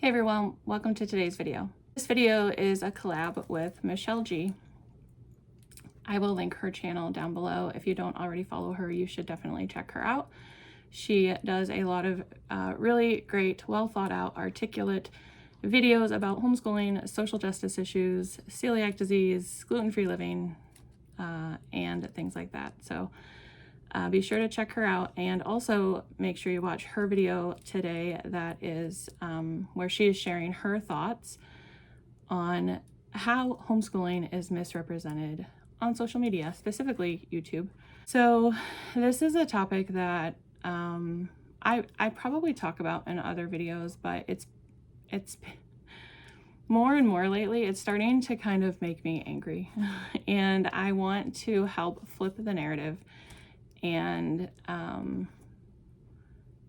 Hey everyone, welcome to today's video. This video is a collab with Michelle G. I will link her channel down below. If you don't already follow her, you should definitely check her out. She does a lot of really great, well thought out, articulate videos about homeschooling, social justice issues, celiac disease, gluten-free living, and things like that. So be sure to check her out, and also make sure you watch her video today that is where she is sharing her thoughts on how homeschooling is misrepresented on social media, specifically YouTube. So this is a topic that I probably talk about in other videos, but it's more and more lately, it's starting to kind of make me angry. And I want to help flip the narrative and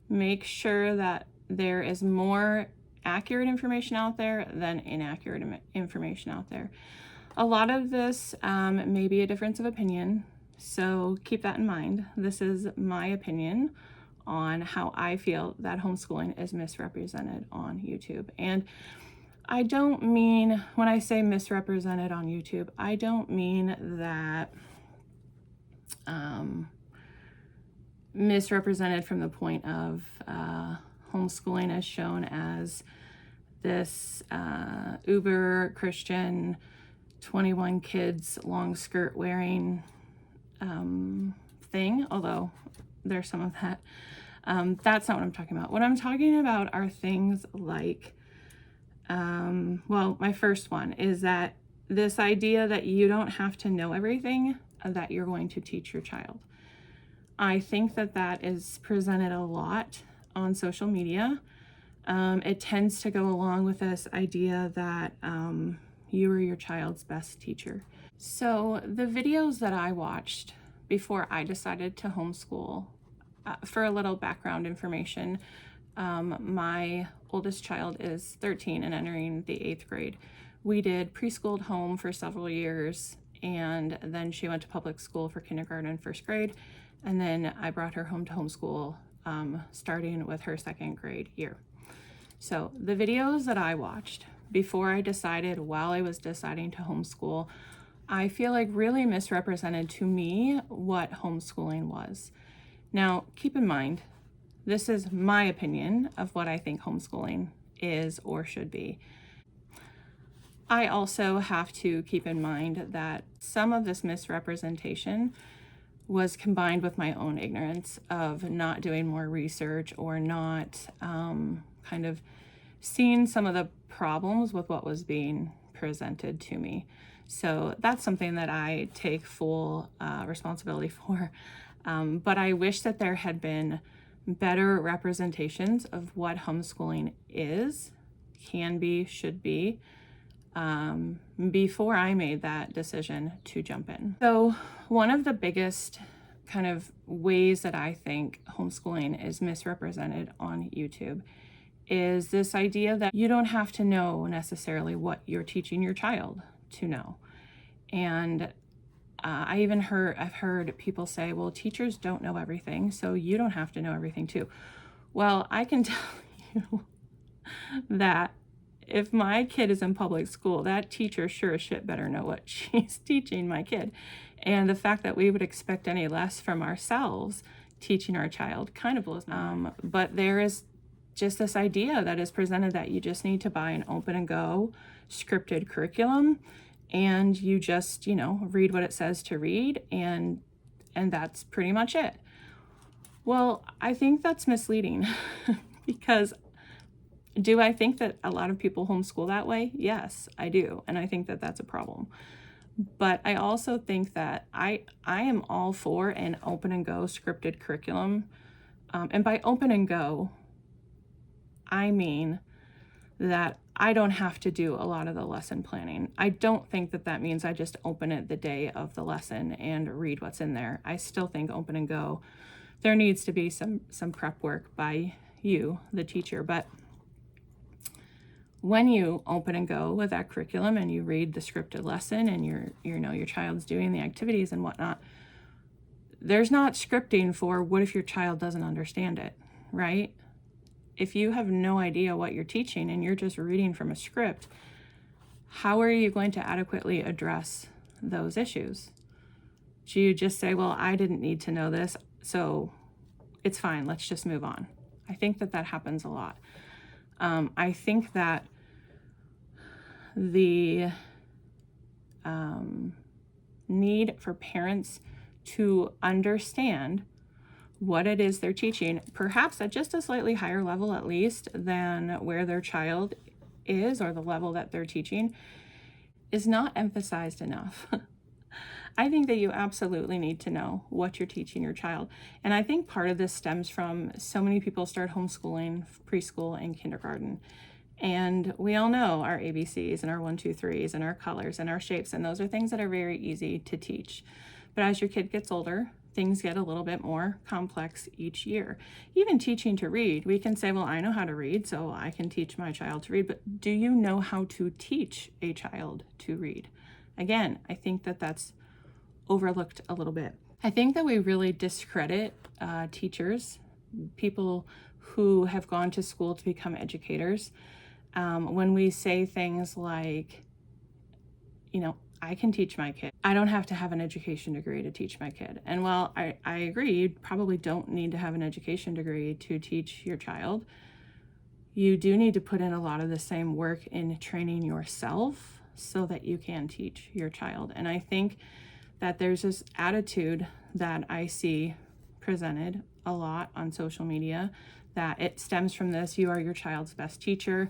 make sure that there is more accurate information out there than inaccurate information out there. A lot of this may be a difference of opinion, so keep that in mind. This is my opinion on how I feel that homeschooling is misrepresented on YouTube. And I don't mean, when I say misrepresented on YouTube, I don't mean that misrepresented from the point of homeschooling as shown as this uber Christian 21 kids long skirt wearing thing, although there's some of that. That's not what I'm talking about. What I'm talking about are things like, well, my first one is that this idea that you don't have to know everything that you're going to teach your child. I think that that is presented a lot on social media. It tends to go along with this idea that you are your child's best teacher. So the videos that I watched before I decided to homeschool, for a little background information, my oldest child is 13 and entering the 8th grade. We did preschool at home for several years, and then she went to public school for kindergarten and 1st grade. And then I brought her home to homeschool, starting with her 2nd grade year. So the videos that I watched before I decided, while I was deciding to homeschool, I feel like really misrepresented to me what homeschooling was. Now, keep in mind, this is my opinion of what I think homeschooling is or should be. I also have to keep in mind that some of this misrepresentation was combined with my own ignorance of not doing more research or not kind of seeing some of the problems with what was being presented to me. So that's something that I take full responsibility for. But I wish that there had been better representations of what homeschooling is, can be, should be, before I made that decision to jump in. So one of the biggest kind of ways that I think homeschooling is misrepresented on YouTube is this idea that you don't have to know necessarily what you're teaching your child to know. And I've heard people say, well, teachers don't know everything, so you don't have to know everything too. Well, I can tell you that if my kid is in public school, that teacher sure as shit better know what she's teaching my kid. And the fact that we would expect any less from ourselves teaching our child kind of blows me. But there is just this idea that is presented that you just need to buy an open and go scripted curriculum, and you just, read what it says to read, and that's pretty much it. Well, I think that's misleading because do I think that a lot of people homeschool that way? Yes, I do. And I think that that's a problem. But I also think that I am all for an open and go scripted curriculum. And by open and go, I mean that I don't have to do a lot of the lesson planning. I don't think that that means I just open it the day of the lesson and read what's in there. I still think open and go, there needs to be some prep work by you, the teacher. But when you open and go with that curriculum and you read the scripted lesson and your child's doing the activities and whatnot, there's not scripting for what if your child doesn't understand it, right? If you have no idea what you're teaching and you're just reading from a script, how are you going to adequately address those issues? Do you just say, well, I didn't need to know this, so it's fine, let's just move on? I think that that happens a lot. I think that the need for parents to understand what it is they're teaching, perhaps at just a slightly higher level at least than where their child is or the level that they're teaching, is not emphasized enough. I think that you absolutely need to know what you're teaching your child. And I think part of this stems from so many people start homeschooling preschool and kindergarten. And we all know our ABCs and our 1, 2, 3s and our colors and our shapes. And those are things that are very easy to teach. But as your kid gets older, things get a little bit more complex each year. Even teaching to read, we can say, well, I know how to read, so I can teach my child to read. But do you know how to teach a child to read? Again, I think that that's overlooked a little bit. I think that we really discredit teachers, people who have gone to school to become educators, when we say things like, I can teach my kid. I don't have to have an education degree to teach my kid. And while I agree, you probably don't need to have an education degree to teach your child, you do need to put in a lot of the same work in training yourself so that you can teach your child. And I think that there's this attitude that I see presented a lot on social media, that it stems from this: you are your child's best teacher.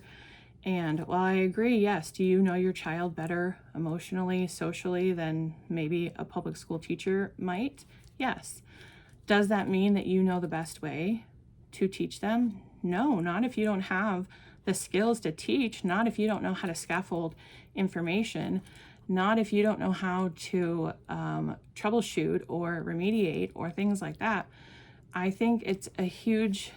And while I agree, yes, do you know your child better emotionally, socially than maybe a public school teacher might? Yes. Does that mean that you know the best way to teach them? No, not if you don't have the skills to teach, not if you don't know how to scaffold information, not if you don't know how to troubleshoot or remediate or things like that. I think it's a hugely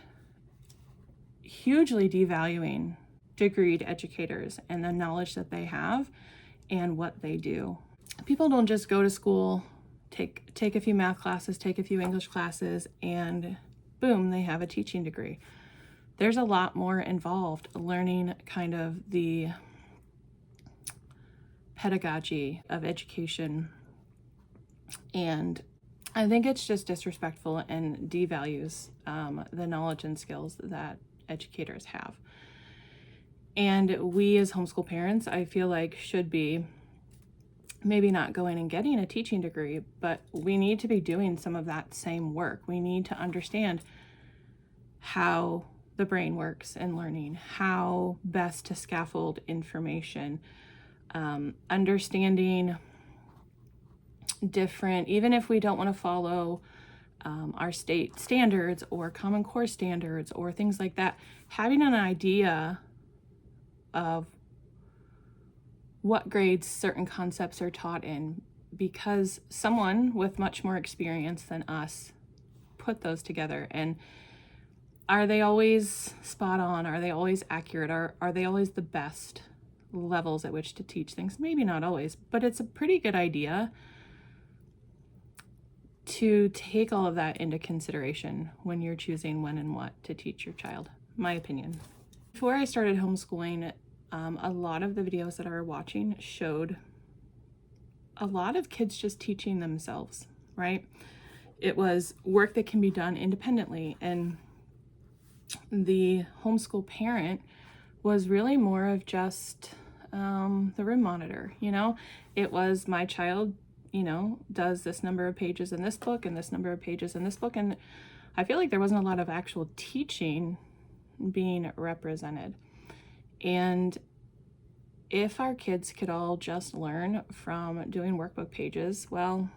devaluing degreed educators and the knowledge that they have and what they do. People don't just go to school, take a few math classes, take a few English classes, and boom, they have a teaching degree. There's a lot more involved, learning kind of the pedagogy of education. And I think it's just disrespectful and devalues the knowledge and skills that educators have. And we as homeschool parents, I feel like, should be maybe not going and getting a teaching degree, but we need to be doing some of that same work. We need to understand how the brain works in learning, how best to scaffold information, understanding different, even if we don't want to follow our state standards or Common Core standards or things like that, having an idea of what grades certain concepts are taught in, because someone with much more experience than us put those together. And are they always spot on? Are they always accurate? Are they always the best levels at which to teach things? Maybe not always, but it's a pretty good idea to take all of that into consideration when you're choosing when and what to teach your child, my opinion. Before I started homeschooling, a lot of the videos that I was watching showed a lot of kids just teaching themselves, right? It was work that can be done independently, and the homeschool parent was really more of just the room monitor, It was, my child, does this number of pages in this book and this number of pages in this book, and I feel like there wasn't a lot of actual teaching being represented. And if our kids could all just learn from doing workbook pages, well,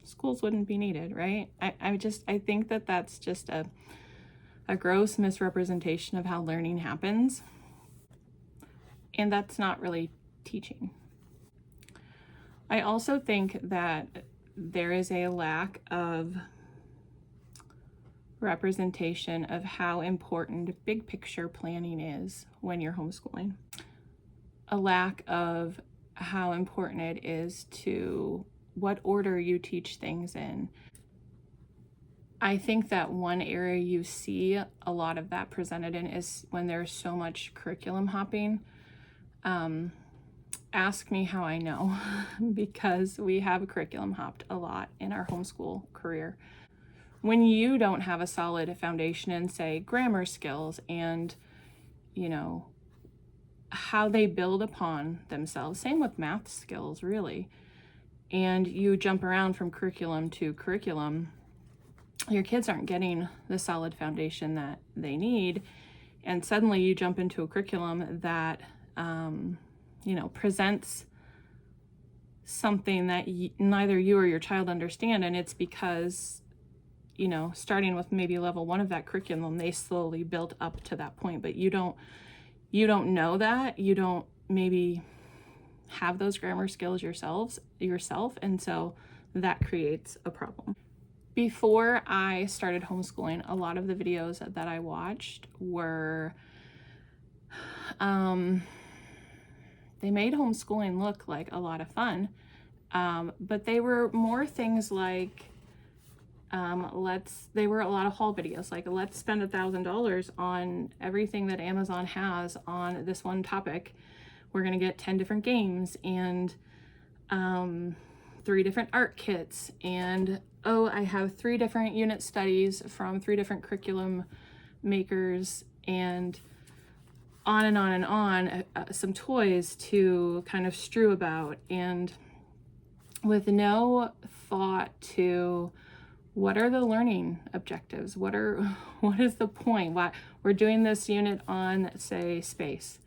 schools wouldn't be needed, right? I think that that's just a gross misrepresentation of how learning happens. And that's not really teaching. I also think that there is a lack of representation of how important big picture planning is when you're homeschooling. A lack of how important it is to what order you teach things in, I think that one area you see a lot of that presented in is when there's so much curriculum hopping. Ask me how I know, because we have curriculum hopped a lot in our homeschool career. When you don't have a solid foundation in, say, grammar skills and, you know, how they build upon themselves, same with math skills, really, and you jump around from curriculum to curriculum, your kids aren't getting the solid foundation that they need, and suddenly you jump into a curriculum that presents something that neither you or your child understand, and it's because, starting with maybe level 1 of that curriculum, they slowly built up to that point, but you don't know that, you don't maybe have those grammar skills yourself, and so that creates a problem. Before I started homeschooling, a lot of the videos that I watched were, they made homeschooling look like a lot of fun, but they were more things like, they were a lot of haul videos, like let's spend $1,000 on everything that Amazon has on this one topic. We're gonna get 10 different games and 3 different art kits, and I have 3 different unit studies from 3 different curriculum makers, and on and on and on, some toys to kind of strew about, and with no thought to what are the learning objectives, what is the point, why we're doing this unit on, say, space.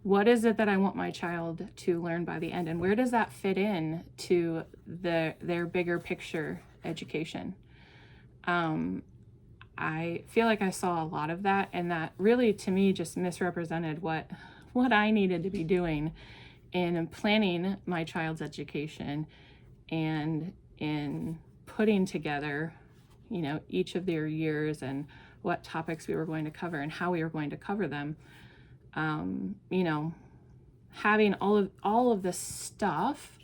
What is it that I want my child to learn by the end, and where does that fit in to their bigger picture education? I feel like I saw a lot of that, and that really, to me, just misrepresented what I needed to be doing in planning my child's education and in putting together, each of their years and what topics we were going to cover and how we were going to cover them. Having all of this stuff,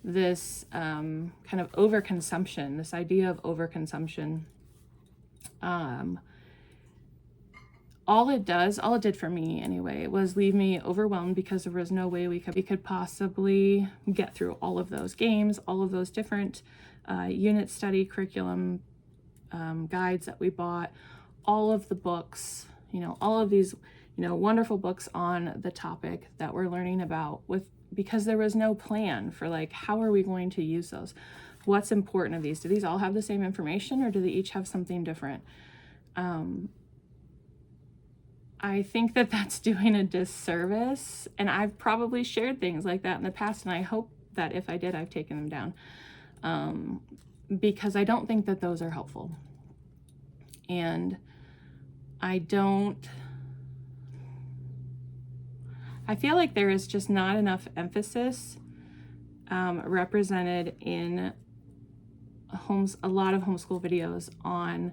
this kind of overconsumption, this idea of overconsumption, all it did for me anyway, was leave me overwhelmed, because there was no way we could possibly get through all of those games, all of those different unit study curriculum guides that we bought, all of the books, all of these wonderful books on the topic that we're learning about, because there was no plan for, like, how are we going to use those? What's important of these? Do these all have the same information, or do they each have something different? I think that that's doing a disservice, and I've probably shared things like that in the past, and I hope that if I did, I've taken them down, because I don't think that those are helpful. And I feel like there is just not enough emphasis represented in a lot of homeschool videos on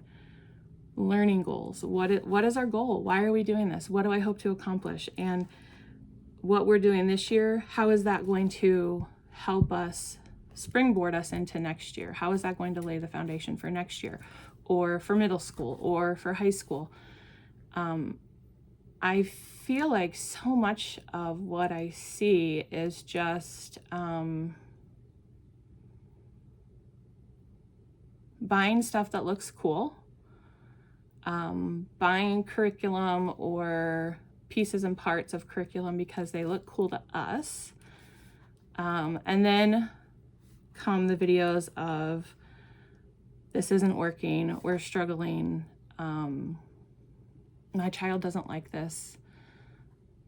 learning goals. What is our goal? Why are we doing this? What do I hope to accomplish? And what we're doing this year, how is that going to help us springboard us into next year? How is that going to lay the foundation for next year, or for middle school, or for high school? I feel like so much of what I see is just buying stuff that looks cool, buying curriculum or pieces and parts of curriculum because they look cool to us, and then come the videos of, this isn't working, we're struggling, my child doesn't like this.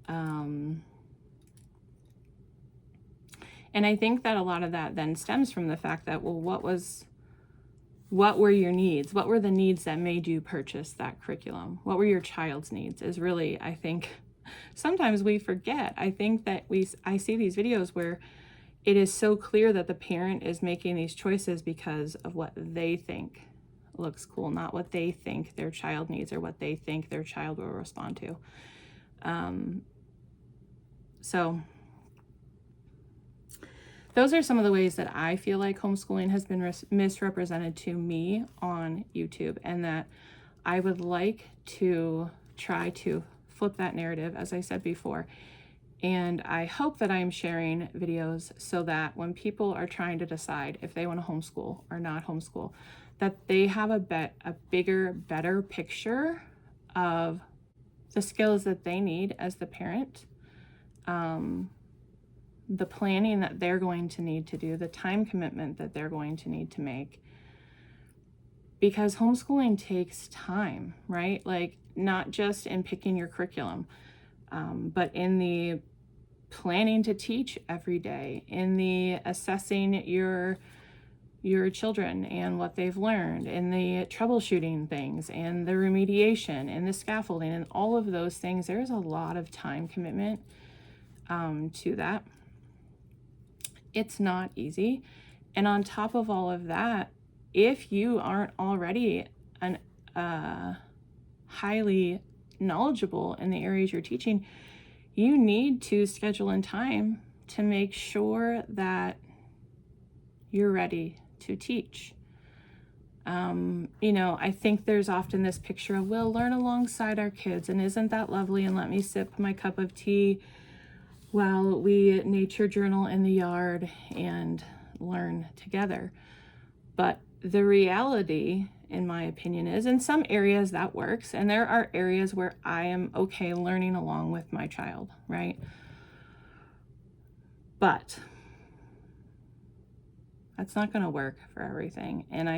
And I think that a lot of that then stems from the fact that, well, what were your needs? What were the needs that made you purchase that curriculum? What were your child's needs? Is really, I think, sometimes we forget. I think that I see these videos where it is so clear that the parent is making these choices because of what they think looks cool, not what they think their child needs or what they think their child will respond to. So those are some of the ways that I feel like homeschooling has been misrepresented to me on YouTube, and that I would like to try to flip that narrative, as I said before. And I hope that I'm sharing videos so that when people are trying to decide if they want to homeschool or not homeschool, that they have a bigger, better picture of the skills that they need as the parent, the planning that they're going to need to do, the time commitment that they're going to need to make. Because homeschooling takes time, right? Like, not just in picking your curriculum, but in the planning to teach every day, in the assessing your children and what they've learned, in the troubleshooting things, and the remediation, and the scaffolding, and all of those things. There's a lot of time commitment to that. It's not easy. And on top of all of that, if you aren't already highly knowledgeable in the areas you're teaching, you need to schedule in time to make sure that you're ready to teach. You know, I think there's often this picture of, we'll learn alongside our kids, and isn't that lovely, and let me sip my cup of tea while we nature journal in the yard and learn together. But the reality, in my opinion, is in some areas that works, and there are areas where I am okay learning along with my child, right? But that's not going to work for everything. And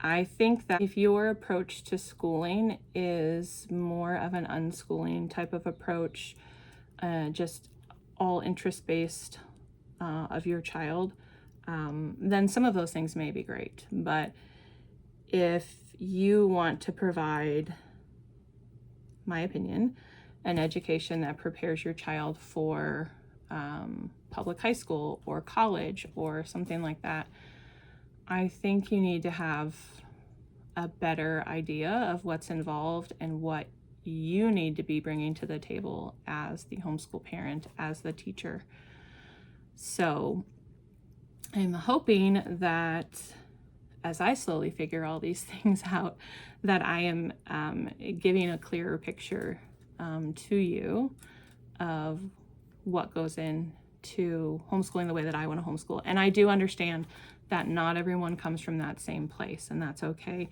I think that if your approach to schooling is more of an unschooling type of approach, just all interest-based of your child, then some of those things may be great. But if you want to provide, my opinion, an education that prepares your child for public high school or college or something like that, I think you need to have a better idea of what's involved and what you need to be bringing to the table as the homeschool parent, as the teacher. So I'm hoping that as I slowly figure all these things out, that I am giving a clearer picture to you of what goes into homeschooling the way that I want to homeschool. And I do understand that not everyone comes from that same place, and that's okay.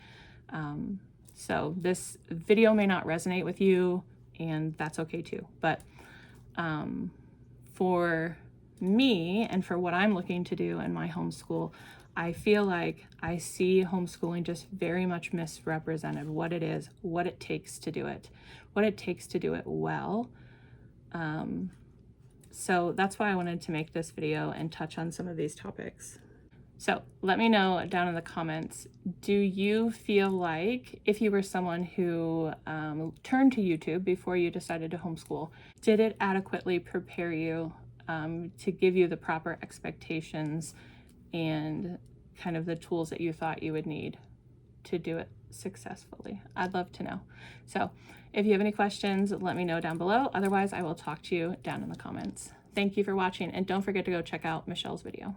So this video may not resonate with you, and that's okay too. But for me and for what I'm looking to do in my homeschool, I feel like I see homeschooling just very much misrepresented, what it is, what it takes to do it, what it takes to do it well. So that's why I wanted to make this video and touch on some of these topics. So let me know down in the comments, do you feel like if you were someone who turned to YouTube before you decided to homeschool, did it adequately prepare you to give you the proper expectations and kind of the tools that you thought you would need to do it successfully? I'd love to know. So if you have any questions, let me know down below. Otherwise, I will talk to you down in the comments. Thank you for watching, and don't forget to go check out Michelle's video.